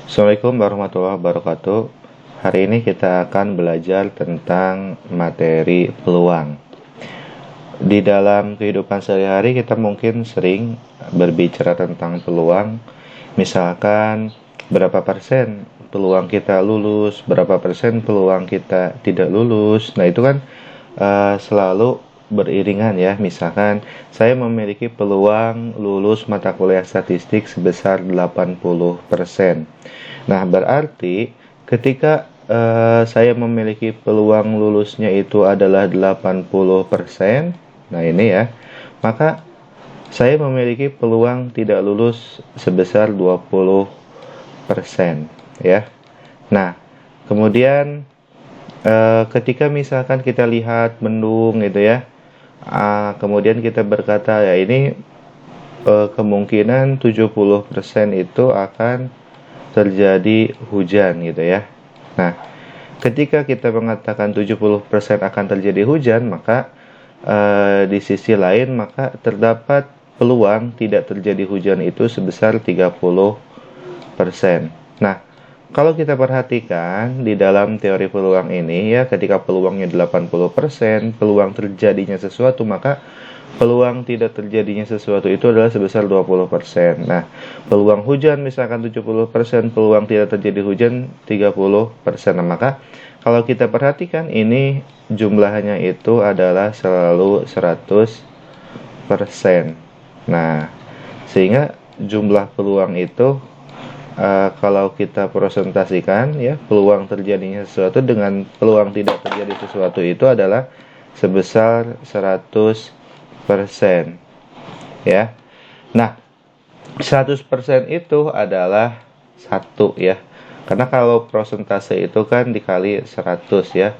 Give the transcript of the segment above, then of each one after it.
Assalamualaikum warahmatullahi wabarakatuh. Hari ini kita akan belajar tentang materi peluang. Di dalam kehidupan sehari-hari kita mungkin sering berbicara tentang peluang. Misalkan berapa persen peluang kita lulus, berapa persen peluang kita tidak lulus. Nah itu kan selalu beriringan ya. Misalkan saya memiliki peluang lulus mata kuliah statistik sebesar 80%. Nah, berarti ketika saya memiliki peluang lulusnya itu adalah 80%. Nah, ini ya. Maka saya memiliki peluang tidak lulus sebesar 20%, ya. Nah, kemudian ketika misalkan kita lihat mendung gitu ya. Kemudian kita berkata ya ini kemungkinan 70% itu akan terjadi hujan gitu ya. Nah, ketika kita mengatakan 70% akan terjadi hujan, maka di sisi lain maka terdapat peluang tidak terjadi hujan itu sebesar 30%. Nah, kalau kita perhatikan di dalam teori peluang ini ya, ketika peluangnya 80%, peluang terjadinya sesuatu, maka peluang tidak terjadinya sesuatu itu adalah sebesar 20%. Nah, peluang hujan misalkan 70%, peluang tidak terjadi hujan 30%. Nah, maka kalau kita perhatikan ini jumlahnya itu adalah selalu 100%. Nah, sehingga jumlah peluang itu kalau kita presentasikan ya, peluang terjadinya sesuatu dengan peluang tidak terjadi sesuatu itu adalah sebesar 100%. Ya. Nah, 100% itu adalah 1 ya. Karena kalau persentase itu kan dikali 100 ya.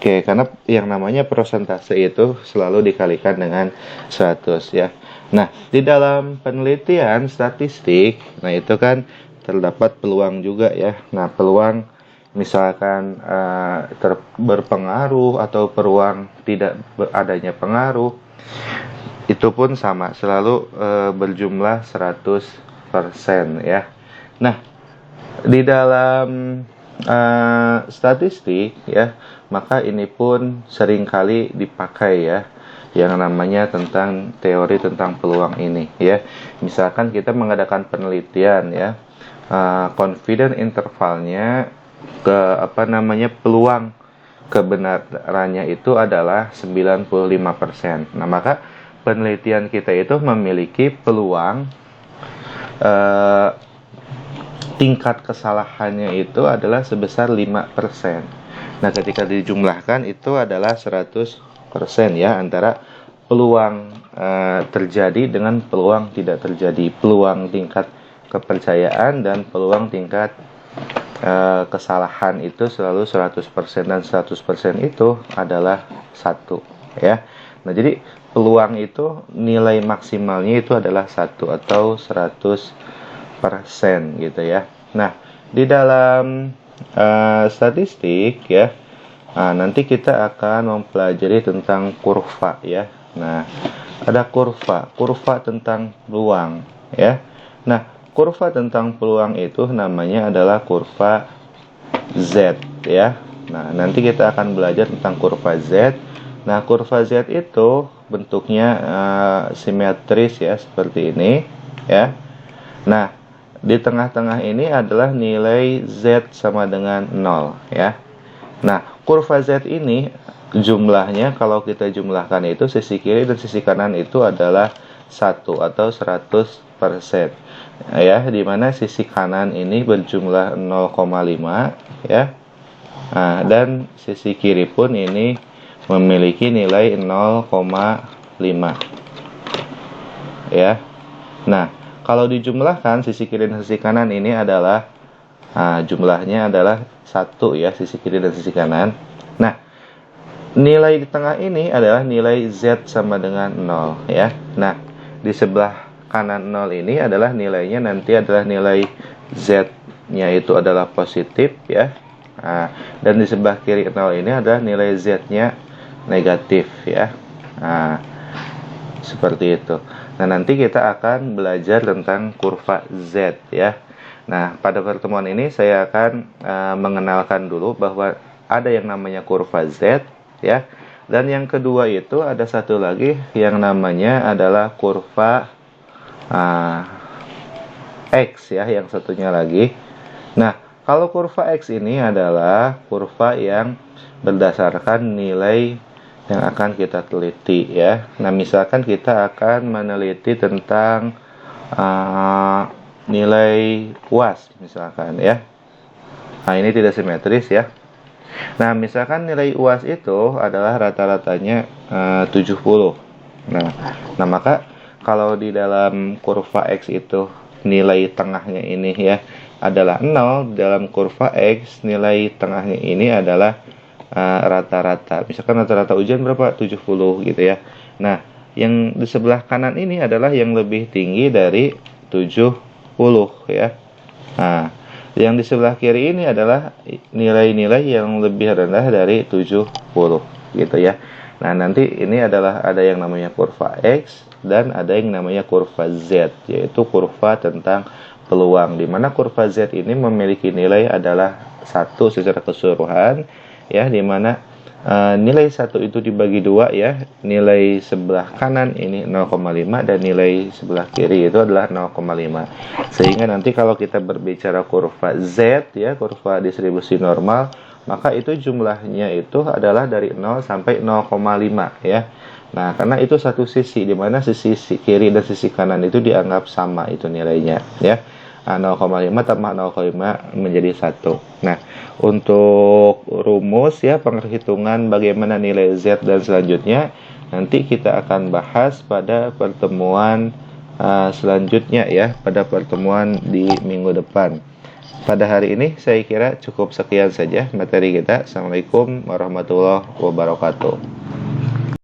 Oke, karena yang namanya persentase itu selalu dikalikan dengan 100 ya. Nah, di dalam penelitian statistik, nah itu kan terdapat peluang juga ya. Nah, peluang misalkan berpengaruh atau peluang tidak adanya pengaruh, itu pun sama, selalu berjumlah 100% ya. Nah, di dalam statistik ya, maka ini pun seringkali dipakai ya, yang namanya tentang teori tentang peluang ini ya. Misalkan kita mengadakan penelitian ya, confidence intervalnya peluang kebenarannya itu adalah 95%. Nah, maka penelitian kita itu memiliki peluang tingkat kesalahannya itu adalah sebesar 5%. Nah, ketika dijumlahkan itu adalah 100% ya, antara peluang terjadi dengan peluang tidak terjadi, peluang tingkat kepercayaan dan peluang tingkat kesalahan itu selalu 100%, dan 100% itu adalah 1 ya. Nah, jadi peluang itu nilai maksimalnya itu adalah 1 atau 100% gitu ya. Nah, di dalam statistik ya, nanti kita akan mempelajari tentang kurva ya. Nah, ada kurva tentang peluang ya. Nah, kurva tentang peluang itu namanya adalah kurva Z ya. Nah, nanti kita akan belajar tentang kurva Z. Nah, kurva Z itu bentuknya simetris ya, seperti ini ya. Nah, di tengah-tengah ini adalah nilai Z sama dengan 0 ya. Nah, kurva Z ini jumlahnya kalau kita jumlahkan itu sisi kiri dan sisi kanan itu adalah 1 atau 100% ya, dimana sisi kanan ini berjumlah 0,5 ya. Nah, dan sisi kiri pun ini memiliki nilai 0,5 ya. Nah, kalau dijumlahkan sisi kiri dan sisi kanan ini adalah jumlahnya adalah 1 ya, sisi kiri dan sisi kanan. Nah, nilai di tengah ini adalah nilai Z sama dengan 0 ya. Nah, di sebelah kanan 0 ini adalah nilainya nanti adalah nilai Z-nya itu adalah positif ya. Dan di sebelah kiri 0 ini adalah nilai Z-nya negatif ya. seperti itu. Nah, nanti kita akan belajar tentang kurva Z ya. Nah, pada pertemuan ini saya akan mengenalkan dulu bahwa ada yang namanya kurva Z ya. Dan yang kedua itu ada satu lagi yang namanya adalah kurva X ya, yang satunya lagi. Nah, kalau kurva X ini adalah kurva yang berdasarkan nilai yang akan kita teliti ya. Nah, misalkan kita akan meneliti tentang nilai UAS misalkan ya. Nah, ini tidak simetris ya. Nah, misalkan nilai UAS itu adalah rata-ratanya 70. Nah, maka kalau di dalam kurva X itu nilai tengahnya ini ya adalah 0, dalam kurva X nilai tengahnya ini adalah rata-rata. Misalkan rata-rata ujian berapa? 70 gitu ya. Nah, yang di sebelah kanan ini adalah yang lebih tinggi dari 70 ya. Nah, yang di sebelah kiri ini adalah nilai-nilai yang lebih rendah dari 70 gitu ya. Nah, nanti ini adalah ada yang namanya kurva X dan ada yang namanya kurva Z, yaitu kurva tentang peluang, di mana kurva Z ini memiliki nilai adalah 1 secara keseluruhan ya, di mana nilai 1 itu dibagi 2 ya, nilai sebelah kanan ini 0,5 dan nilai sebelah kiri itu adalah 0,5. Sehingga nanti kalau kita berbicara kurva Z ya, kurva distribusi normal, maka itu jumlahnya itu adalah dari 0 sampai 0,5 ya. Nah, karena itu satu sisi, di mana sisi kiri dan sisi kanan itu dianggap sama itu nilainya ya. 0,5 tambah 0,5 menjadi 1. Nah, untuk rumus ya penghitungan bagaimana nilai Z dan selanjutnya nanti kita akan bahas pada pertemuan selanjutnya ya, pada pertemuan di minggu depan. Pada hari ini saya kira cukup sekian saja materi kita. Assalamualaikum warahmatullahi wabarakatuh.